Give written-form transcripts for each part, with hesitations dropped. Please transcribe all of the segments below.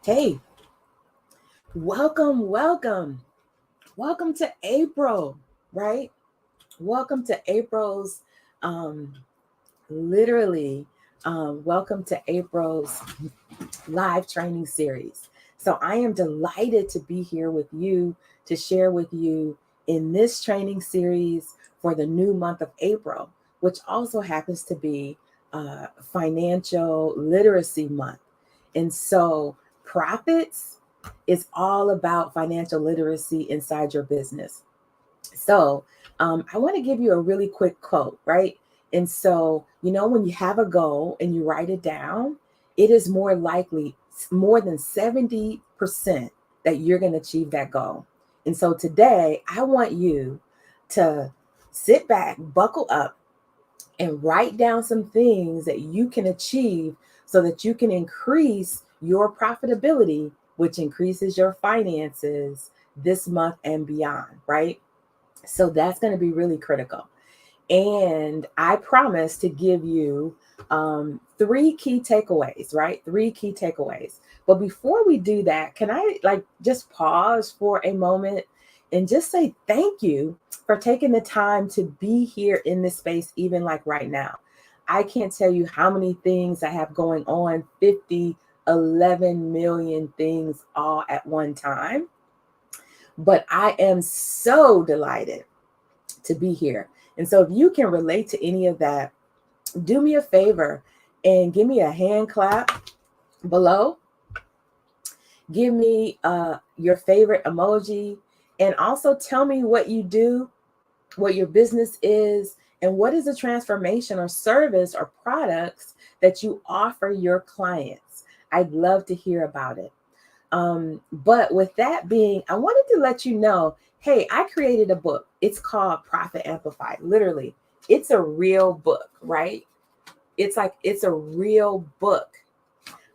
Hey, welcome to April, right? Welcome to April's, um, literally, welcome to April's live training series. So I am delighted to be here with you to share with you in this training series for the new month of April, which also happens to be financial literacy month. And so, profits is all about financial literacy inside your business. So, I want to give you a really quick quote, right? And so, when you have a goal and you write it down, it is more likely, more than 70%, that you're going to achieve that goal. And so, today, I want you to sit back, buckle up, and write down some things that you can achieve so that you can increase your profitability, which increases your finances this month and beyond, right? So that's going to be really critical. And I promise to give you three key takeaways, right? Three key takeaways. But before we do that, can I just pause for a moment and just say thank you for taking the time to be here in this space, even like right now. I can't tell you how many things I have going on, 50, 11 million things all at one time. But I am so delighted to be here. And so if you can relate to any of that, do me a favor and give me a hand clap below. Give me your favorite emoji, and also tell me what you do, what your business is, and what is the transformation or service or products that you offer your clients. I'd love to hear about it. But with that being, I wanted to let you know, hey, I created a book. It's called Profit Amplified. Literally, it's a real book, right? It's a real book.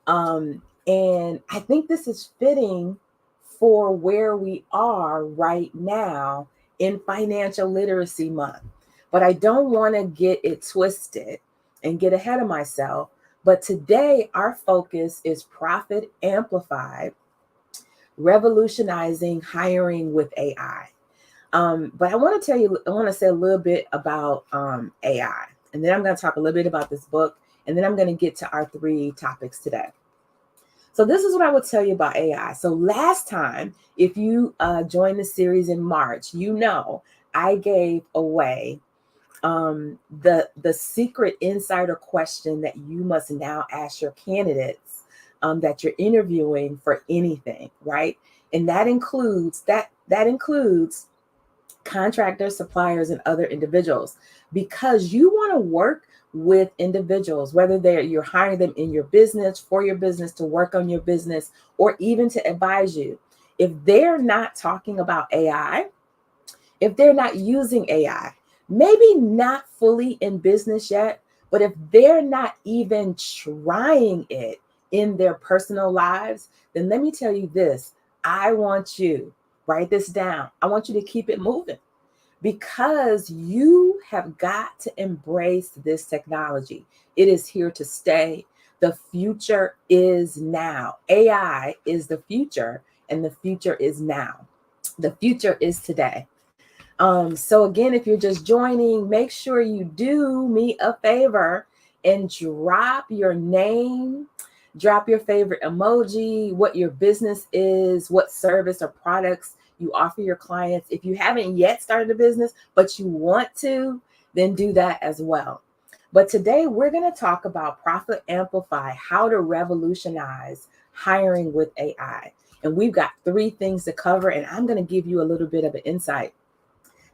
And I think this is fitting for where we are right now in Financial Literacy Month. But I don't want to get it twisted and get ahead of myself. But today, our focus is Profit Amplified, revolutionizing hiring with AI. But I want to tell you, I want to say a little bit about AI. And then I'm going to talk a little bit about this book. And then I'm going to get to our three topics today. So this is what I would tell you about AI. So last time, if you joined the series in March, I gave away the secret insider question that you must now ask your candidates that you're interviewing for anything, right? And that includes contractors, suppliers, and other individuals, because you want to work with individuals, whether you're hiring them in your business, for your business, to work on your business, or even to advise you. If they're not talking about AI, if they're not using AI, maybe not fully in business yet, but if they're not even trying it in their personal lives, then let me tell you this. I want you, write this down. I want you to keep it moving, because you have got to embrace this technology. It is here to stay. The future is now. AI is the future, and the future is now. The future is today. So again, if you're just joining, make sure you do me a favor and drop your name, drop your favorite emoji, what your business is, what service or products you offer your clients. If you haven't yet started a business, but you want to, then do that as well. But today we're going to talk about Profit Amplify, how to revolutionize hiring with AI. And we've got three things to cover, and I'm going to give you a little bit of an insight.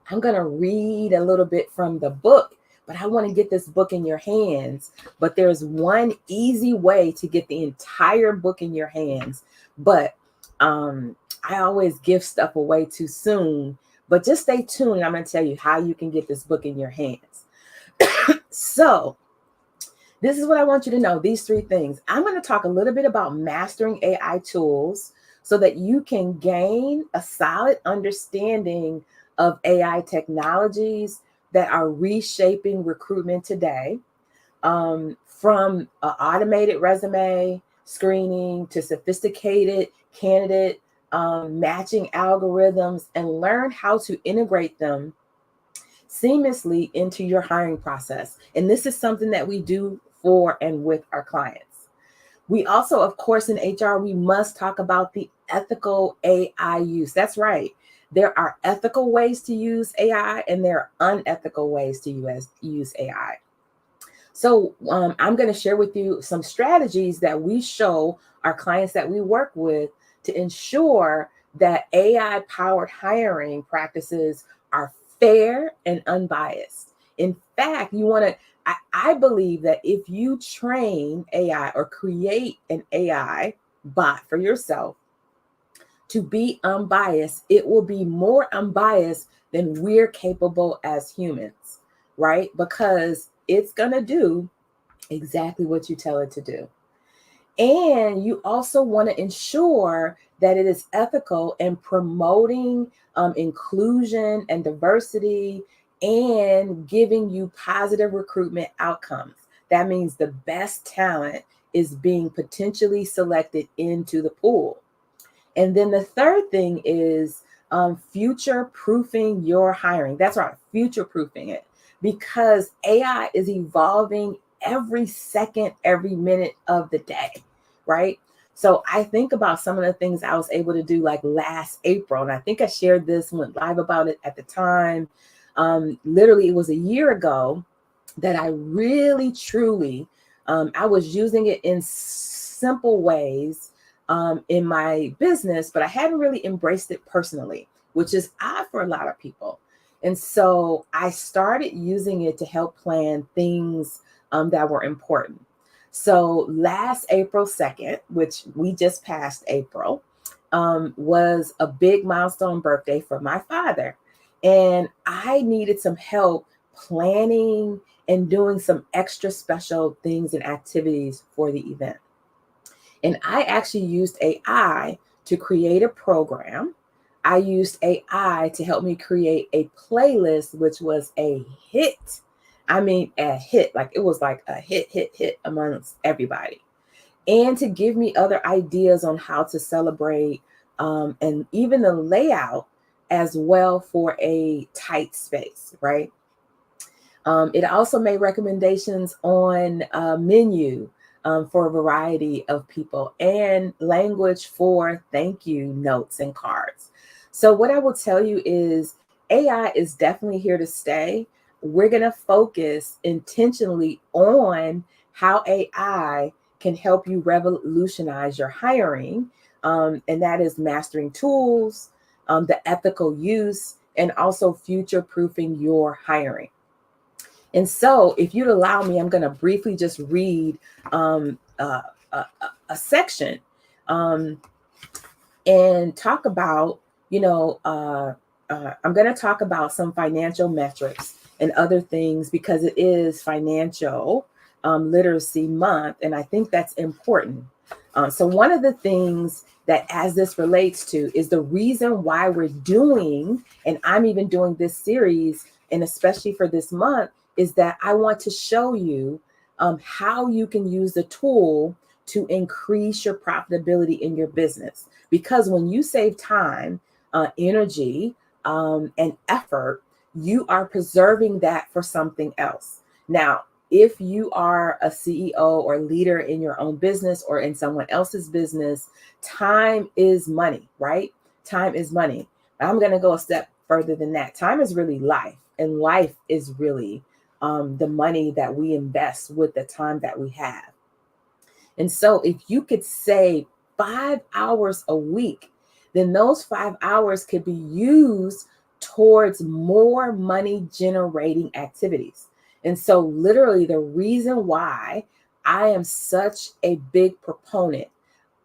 I'm going to read a little bit from the book, but I want to get this book in your hands. But there's one easy way to get the entire book in your hands. But I always give stuff away too soon. But just stay tuned. I'm going to tell you how you can get this book in your hands. So this is what I want you to know, these three things. I'm going to talk a little bit about mastering AI tools so that you can gain a solid understanding of AI technologies that are reshaping recruitment today, from an automated resume screening to sophisticated candidate matching algorithms, and learn how to integrate them seamlessly into your hiring process. And this is something that we do for and with our clients. We also, of course, in HR, we must talk about the ethical AI use. That's right. There are ethical ways to use AI and there are unethical ways to use AI. So I'm going to share with you some strategies that we show our clients that we work with to ensure that AI powered hiring practices are fair and unbiased. In fact, I believe that if you train AI or create an AI bot for yourself to be unbiased, it will be more unbiased than we're capable as humans, right? Because it's going to do exactly what you tell it to do. And you also want to ensure that it is ethical and promoting inclusion and diversity and giving you positive recruitment outcomes. That means the best talent is being potentially selected into the pool. And then the third thing is future proofing your hiring. That's right, future proofing it, because AI is evolving every second, every minute of the day, right? So I think about some of the things I was able to do like last April, and I think I shared this, went live about it at the time. Literally, it was a year ago that I really, truly, I was using it in simple ways in my business, but I hadn't really embraced it personally, which is odd for a lot of people. And so I started using it to help plan things that were important. So last April 2nd, which we just passed April, was a big milestone birthday for my father. And I needed some help planning and doing some extra special things and activities for the event. And I actually used AI to create a program. I used AI to help me create a playlist, which was a hit. I mean, a hit, like it was like a hit amongst everybody. And to give me other ideas on how to celebrate and even the layout as well for a tight space, right? It also made recommendations on menu for a variety of people and language for thank you notes and cards. So what I will tell you is AI is definitely here to stay. We're going to focus intentionally on how AI can help you revolutionize your hiring. And that is mastering tools, the ethical use, and also future proofing your hiring. And so, if you'd allow me, I'm going to briefly just read a section and talk about, I'm going to talk about some financial metrics and other things because it is financial literacy month. And I think that's important. So one of the things that as this relates to is the reason why we're doing, and I'm even doing this series, and especially for this month, is that I want to show you how you can use the tool to increase your profitability in your business. Because when you save time, energy, and effort, you are preserving that for something else. Now, if you are a CEO or leader in your own business or in someone else's business, time is money, right? Time is money. I'm going to go a step further than that. Time is really life, and life is really the money that we invest with the time that we have. And so if you could save 5 hours a week, then those 5 hours could be used towards more money generating activities. And so literally the reason why I am such a big proponent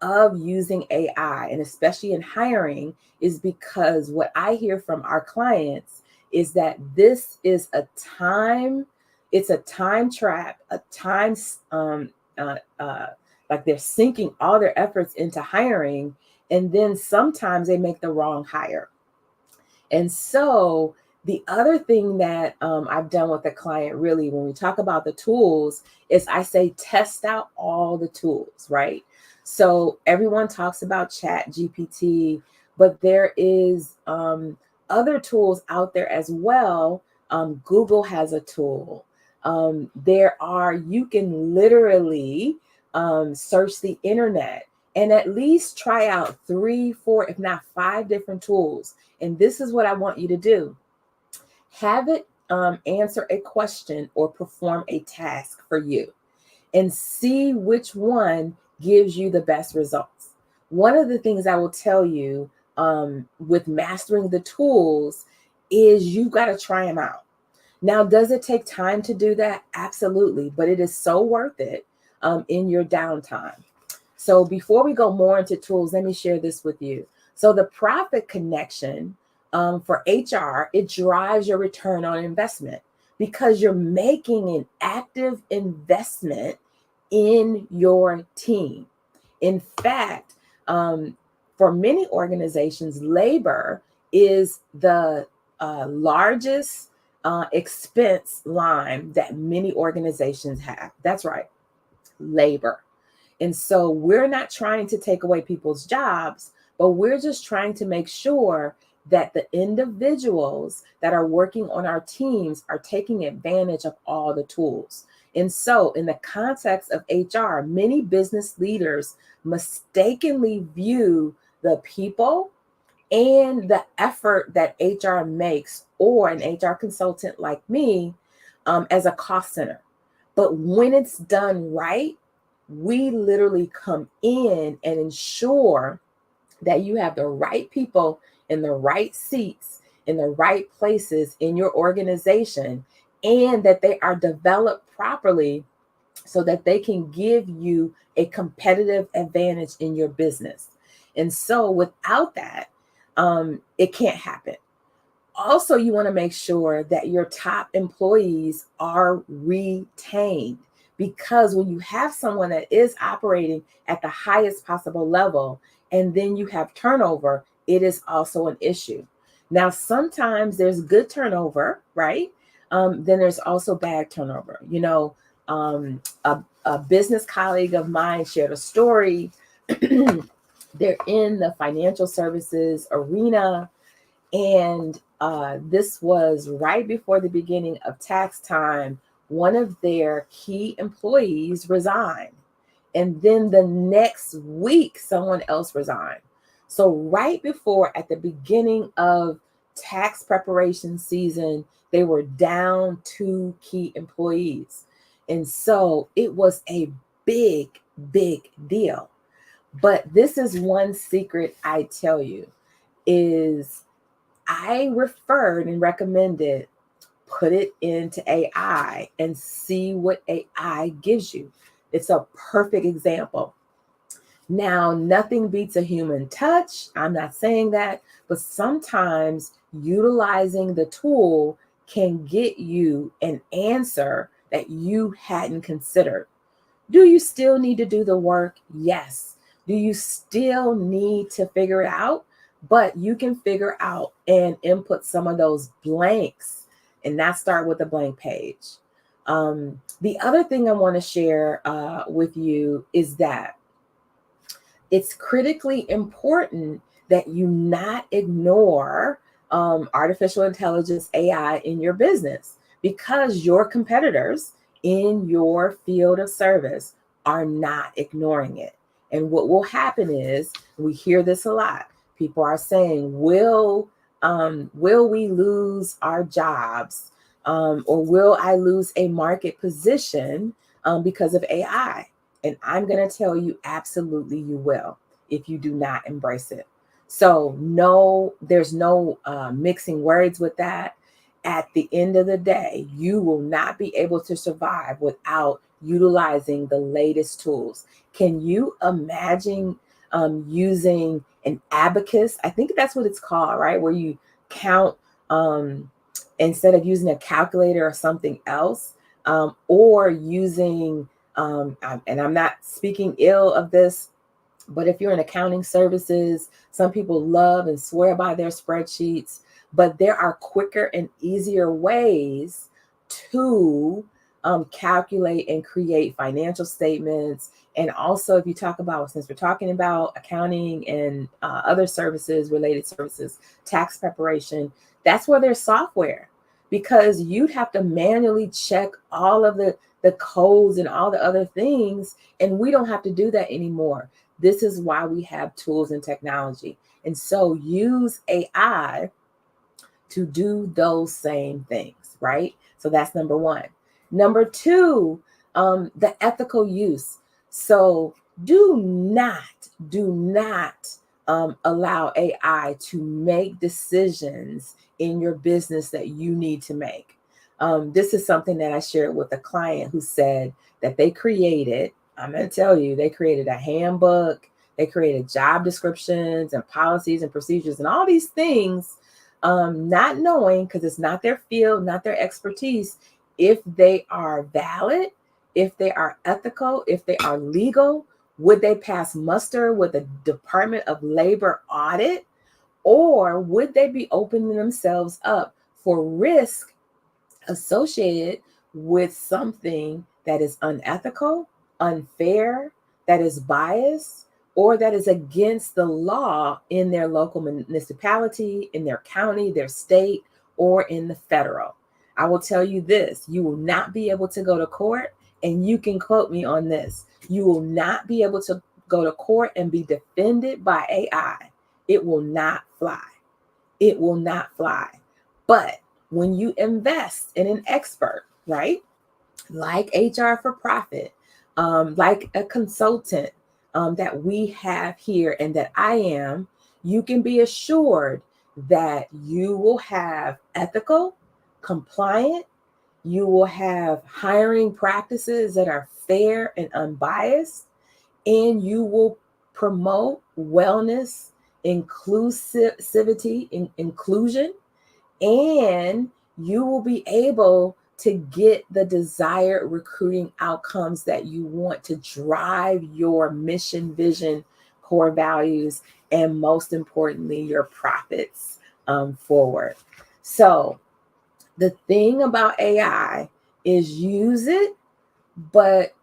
of using AI, and especially in hiring, is because what I hear from our clients is that this is it's a time trap, a time, like they're sinking all their efforts into hiring, and then sometimes they make the wrong hire. And so the other thing that I've done with the client, really, when we talk about the tools, is I say test out all the tools, right? So everyone talks about Chat GPT, but there is other tools out there as well. Google has a tool. You can literally search the internet and at least try out 3, 4, if not 5 different tools. And this is what I want you to do. Have it answer a question or perform a task for you and see which one gives you the best results. One of the things I will tell you with mastering the tools is you got to try them out. Now, does it take time to do that? Absolutely, but it is so worth it in your downtime. So before we go more into tools, let me share this with you. So the profit connection for HR, it drives your return on investment because you're making an active investment in your team. In fact, for many organizations, labor is the largest expense line that many organizations have. That's right, labor. And so we're not trying to take away people's jobs, but we're just trying to make sure that the individuals that are working on our teams are taking advantage of all the tools. And so, in the context of HR, many business leaders mistakenly view the people and the effort that HR makes, or an HR consultant like me, as a cost center. But when it's done right, we literally come in and ensure that you have the right people in the right seats, in the right places in your organization, and that they are developed properly so that they can give you a competitive advantage in your business. And so without that, it can't happen. Also, you want to make sure that your top employees are retained, because when you have someone that is operating at the highest possible level and then you have turnover, it is also an issue. Now, sometimes there's good turnover, right? Then there's also bad turnover. A business colleague of mine shared a story. They're in the financial services arena, and this was right before the beginning of tax time. One of their key employees resigned. And then the next week, someone else resigned. So right before, at the beginning of tax preparation season, they were down 2 key employees. And so it was a big, big deal. But this is one secret I tell you is I referred and recommended put it into AI and see what AI gives you. It's a perfect example. Now, nothing beats a human touch. I'm not saying that, but sometimes utilizing the tool can get you an answer that you hadn't considered. Do you still need to do the work? Yes. Do you still need to figure it out? But you can figure out and input some of those blanks and not start with a blank page. The other thing I want to share with you is that it's critically important that you not ignore artificial intelligence, AI, in your business, because your competitors in your field of service are not ignoring it. And what will happen is, we hear this a lot. People are saying, will we lose our jobs? Or will I lose a market position because of AI? And I'm going to tell you, absolutely you will, if you do not embrace it. So no, there's no mixing words with that. At the end of the day, you will not be able to survive without utilizing the latest tools. Can you imagine using an abacus? I think that's what it's called, right? Where you count instead of using a calculator or something else, or using, and I'm not speaking ill of this, but if you're in accounting services, some people love and swear by their spreadsheets, but there are quicker and easier ways to calculate and create financial statements. And also, if you talk about, since we're talking about accounting and other services, related services, tax preparation, that's where there's software, because you'd have to manually check all of the codes and all the other things. And we don't have to do that anymore. This is why we have tools and technology. And so use AI to do those same things, right? So that's number one. Number two, the ethical use. So do not allow AI to make decisions in your business that you need to make. This is something that I shared with a client who said that they created, I'm going to tell you, they created a handbook, they created job descriptions and policies and procedures and all these things, not knowing, because it's not their field, not their expertise, if they are valid, if they are ethical, if they are legal. Would they pass muster with a Department of Labor audit? Or would they be opening themselves up for risk associated with something that is unethical, unfair, that is biased, or that is against the law in their local municipality, in their county, their state, or in the federal? I will tell you this: you will not be able to go to court, and you can quote me on this. You will not be able to go to court and be defended by AI. It will not fly. It will not fly. But when you invest in an expert, right, like HR for Profit, like a consultant that we have here and that I am, you can be assured that you will have ethical, compliant, you will have hiring practices that are fair and unbiased, and you will promote wellness, inclusivity, inclusion, and you will be able to get the desired recruiting outcomes that you want to drive your mission, vision, core values, and most importantly, your profits forward. So the thing about AI is use it, but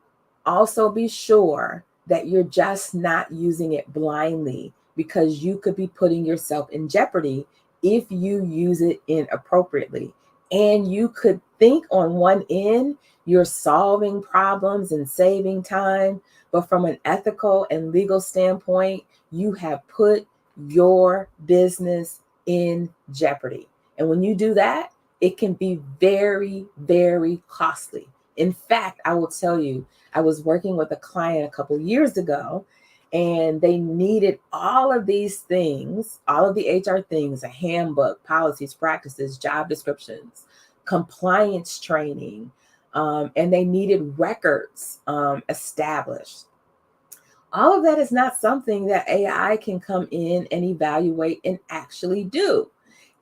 also be sure that you're just not using it blindly, because you could be putting yourself in jeopardy if you use it inappropriately. And you could think on one end, you're solving problems and saving time, but from an ethical and legal standpoint, you have put your business in jeopardy. And when you do that, it can be very, very costly. In fact, I will tell you, I was working with a client a couple years ago, and they needed all of these things, all of the HR things: a handbook, policies, practices, job descriptions, compliance training, and they needed records established. All of that is not something that AI can come in and evaluate and actually do.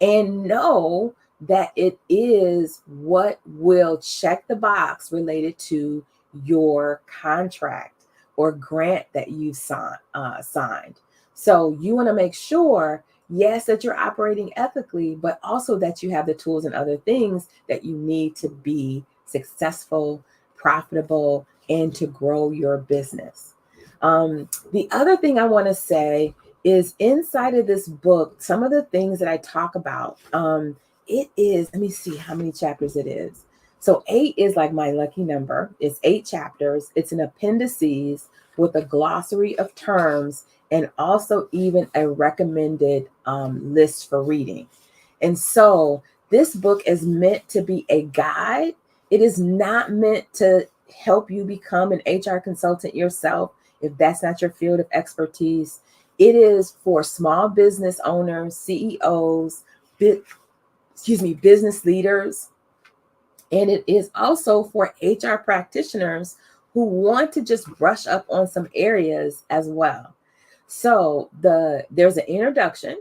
And know that it is what will check the box related to your contract or grant that you've signed. So you want to make sure, yes, that you're operating ethically, but also that you have the tools and other things that you need to be successful, profitable, and to grow your business. The other thing I want to say is, inside of this book, some of the things that I talk about, it is, let me see how many chapters it is. So 8 is like my lucky number. It's 8 chapters. It's an appendices with a glossary of terms, and also even a recommended list for reading. And so this book is meant to be a guide. It is not meant to help you become an HR consultant yourself, if that's not your field of expertise. It is for small business owners, CEOs, business leaders. And it is also for HR practitioners who want to just brush up on some areas as well. So there's an introduction,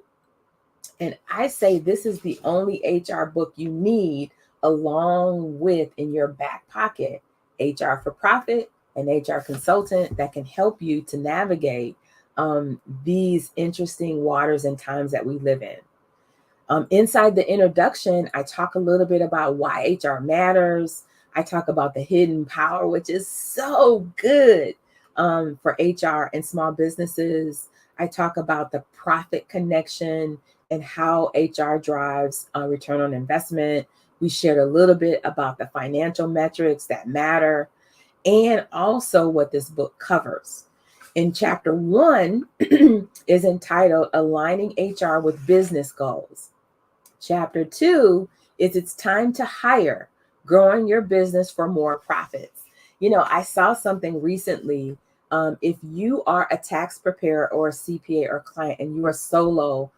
and I say this is the only HR book you need, along with, in your back pocket, HR for Profit and HR Consultant, that can help you to navigate these interesting waters and times that we live in. Inside the introduction, I talk a little bit about why HR matters. I talk about the hidden power, which is so good for HR and small businesses. I talk about the profit connection and how HR drives return on investment. We shared a little bit about the financial metrics that matter and also what this book covers. In chapter 1 is entitled Aligning HR with Business Goals. Chapter 2 is It's Time to Hire, Growing Your Business for More Profits. You know, I saw something recently. If you are a tax preparer or a CPA or client and you're a solo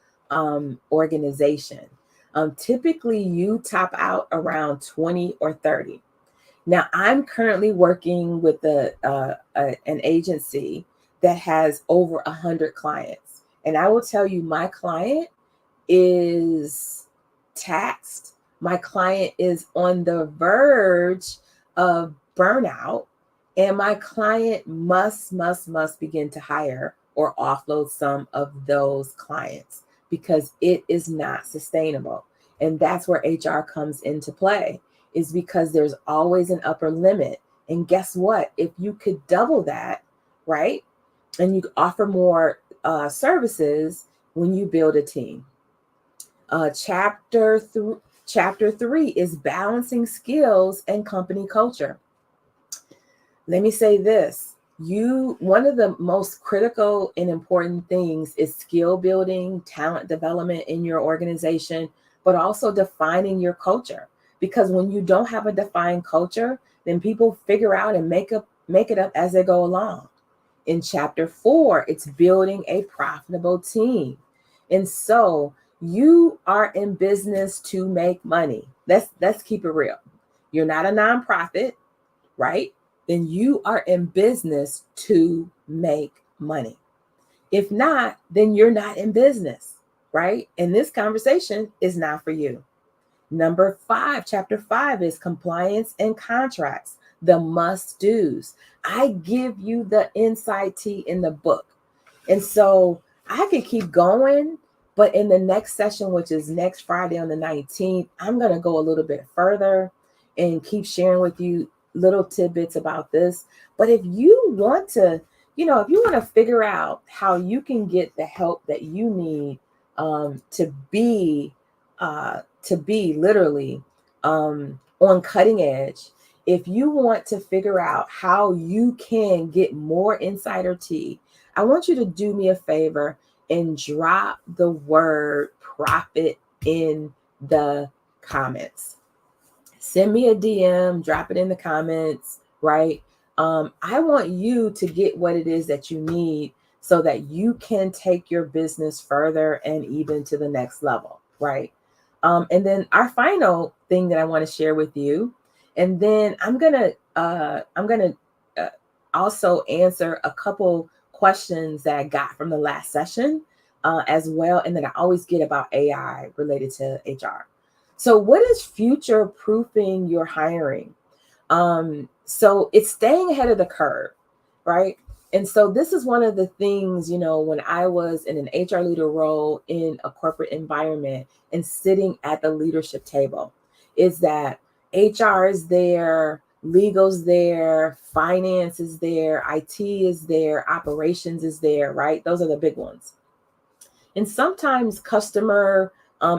organization, typically you top out around 20 or 30. Now, I'm currently working with an agency that has over 100 clients. And I will tell you, my client is taxed. My client is on the verge of burnout. And my client must begin to hire or offload some of those clients because it is not sustainable. And that's where HR comes into play, is because there's always an upper limit. And guess what? If you could double that, right? And you offer more services when you build a team. Chapter 3 is balancing skills and company culture. Let me say this. One of the most critical and important things is skill building, talent development in your organization, but also defining your culture. Because when you don't have a defined culture, then people figure out and make it up as they go along. In chapter 4, it's building a profitable team. And so you are in business to make money. Let's keep it real. You're not a nonprofit, right? Then you are in business to make money. If not, then you're not in business, right? And this conversation is not for you. Number 5, chapter 5 is compliance and contracts, the must-dos. I give you the inside tea in the book. And so I could keep going, but in the next session, which is next Friday on the 19th, I'm going to go a little bit further and keep sharing with you little tidbits about this. But if you want to, if you want to figure out how you can get the help that you need to be literally on cutting edge, if you want to figure out how you can get more insider tea, I want you to do me a favor and drop the word profit in the comments. Send me a DM, drop it in the comments, right? I want you to get what it is that you need so that you can take your business further and even to the next level, right? And then our final thing that I want to share with you, and then I'm gonna also answer a couple questions that I got from the last session as well, and that I always get about AI related to HR. So what is future proofing your hiring? So it's staying ahead of the curve, right? And so this is one of the things, when I was in an HR leader role in a corporate environment and sitting at the leadership table, is that HR is there, legal's there, finance is there, IT is there, operations is there, right? Those are the big ones. And sometimes customer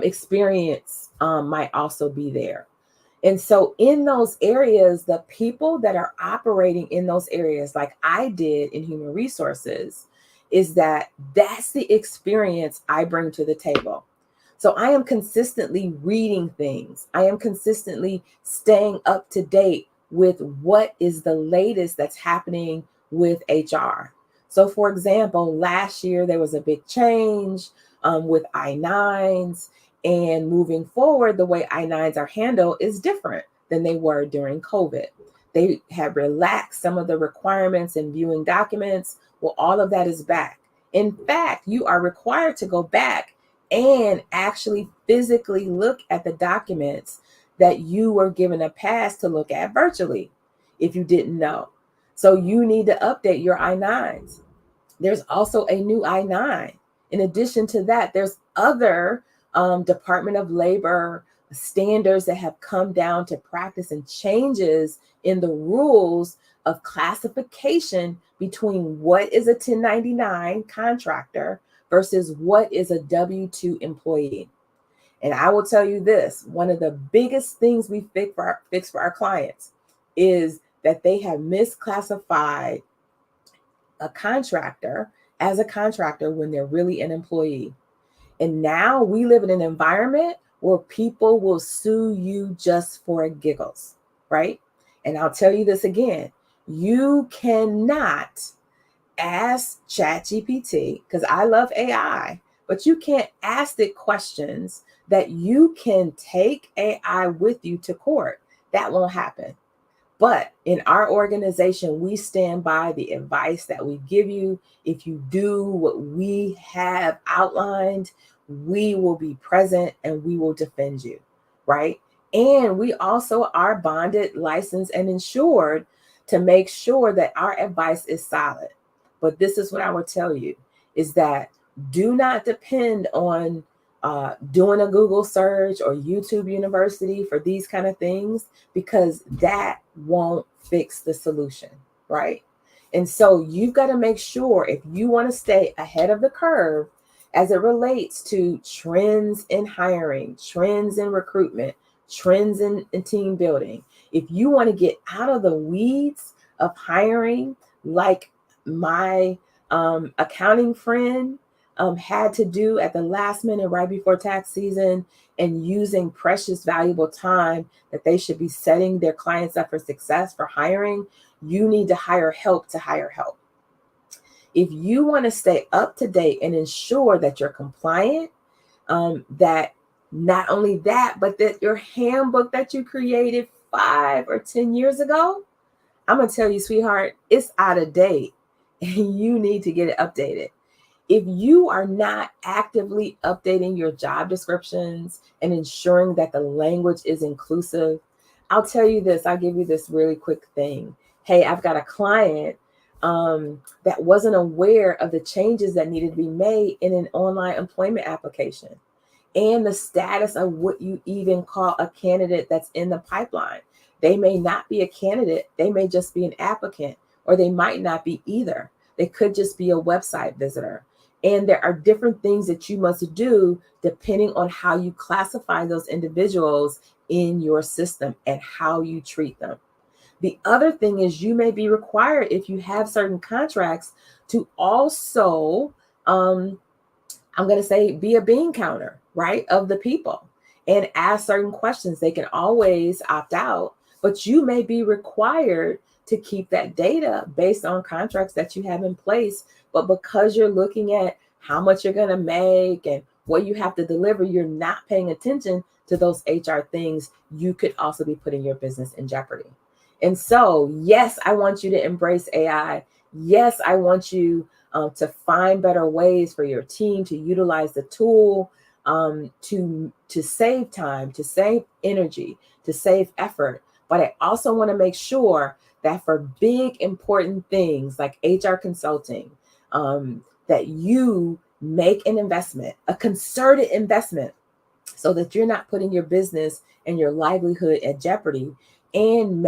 experience might also be there. And so in those areas, the people that are operating in those areas, like I did in human resources, that's the experience I bring to the table. So I am consistently reading things. I am consistently staying up to date with what is the latest that's happening with HR. So for example, last year there was a big change with I-9s. And moving forward, the way I-9s are handled is different than they were during COVID. They have relaxed some of the requirements in viewing documents. Well, all of that is back. In fact, you are required to go back and actually physically look at the documents that you were given a pass to look at virtually, if you didn't know. So you need to update your I-9s. There's also a new I-9. In addition to that, there's other Department of Labor standards that have come down to practice and changes in the rules of classification between what is a 1099 contractor versus what is a W-2 employee. And I will tell you this, one of the biggest things we fix for our clients is that they have misclassified a contractor as a contractor when they're really an employee. And now we live in an environment where people will sue you just for giggles, right? And I'll tell you this again, you cannot ask ChatGPT, because I love AI, but you can't ask it questions that you can take AI with you to court. That won't happen. But in our organization, we stand by the advice that we give you. If you do what we have outlined, we will be present and we will defend you, right? And we also are bonded, licensed, and insured to make sure that our advice is solid. But this is what I would tell you, is that do not depend on doing a Google search or YouTube University for these kind of things, because that won't fix the solution, right? And so you've got to make sure, if you want to stay ahead of the curve as it relates to trends in hiring, trends in recruitment, trends in team building, if you want to get out of the weeds of hiring, like my accounting friend had to do at the last minute right before tax season, and using precious, valuable time that they should be setting their clients up for success for hiring, you need to hire help to hire help. If you want to stay up to date and ensure that you're compliant, that not only that, but that your handbook that you created 5 or 10 years ago, I'm going to tell you, sweetheart, it's out of date and you need to get it updated. If you are not actively updating your job descriptions and ensuring that the language is inclusive, I'll tell you this, I'll give you this really quick thing. Hey, I've got a client that wasn't aware of the changes that needed to be made in an online employment application and the status of what you even call a candidate that's in the pipeline. They may not be a candidate, they may just be an applicant, or they might not be either. They could just be a website visitor. And there are different things that you must do depending on how you classify those individuals in your system and how you treat them. The other thing is, you may be required, if you have certain contracts, to also, I'm going to say, be a bean counter, right, of the people and ask certain questions. They can always opt out, but you may be required to keep that data based on contracts that you have in place. But because you're looking at how much you're going to make and what you have to deliver, you're not paying attention to those HR things. You could also be putting your business in jeopardy. And so, yes, I want you to embrace AI. Yes, I want you to find better ways for your team to utilize the tool to save time, to save energy, to save effort. But I also want to make sure that for big, important things like HR consulting, that you make an investment, a concerted investment, so that you're not putting your business and your livelihood at jeopardy and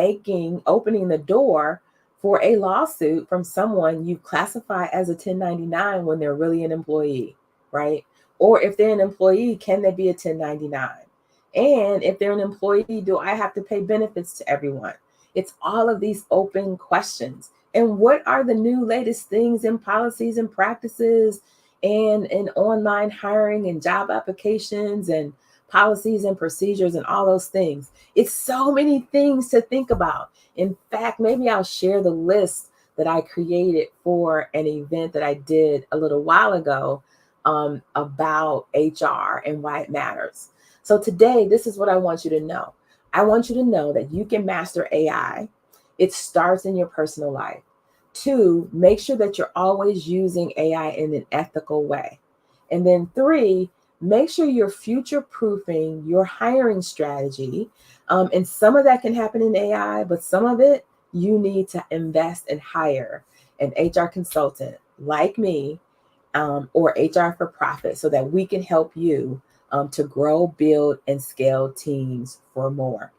opening the door for a lawsuit from someone you classify as a 1099 when they're really an employee, right? Or if they're an employee, can they be a 1099? And if they're an employee, do I have to pay benefits to everyone? It's all of these open questions. And what are the new latest things in policies and practices and in online hiring and job applications and policies and procedures and all those things? It's so many things to think about. In fact, maybe I'll share the list that I created for an event that I did a little while ago about HR and why it matters. So today, this is what I want you to know. I want you to know that you can master AI. It starts in your personal life. 2, make sure that you're always using AI in an ethical way. And then 3, make sure you're future-proofing your hiring strategy. And some of that can happen in AI, but some of it you need to invest and hire an HR consultant like me, or HR for profit, so that we can help you to grow, build, and scale teams for more.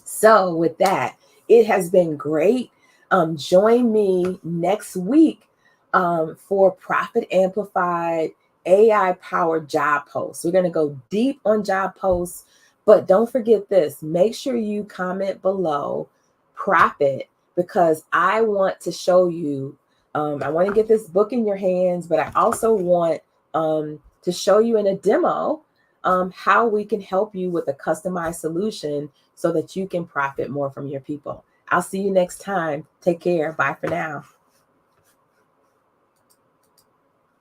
So, with that, it has been great. Join me next week for Profit Amplified AI powered job posts. We're going to go deep on job posts, but don't forget this, make sure you comment below profit, because I want to show you. I want to get this book in your hands, but I also want to show you in a demo how we can help you with a customized solution so that you can profit more from your people. I'll see you next time. Take care. Bye for now.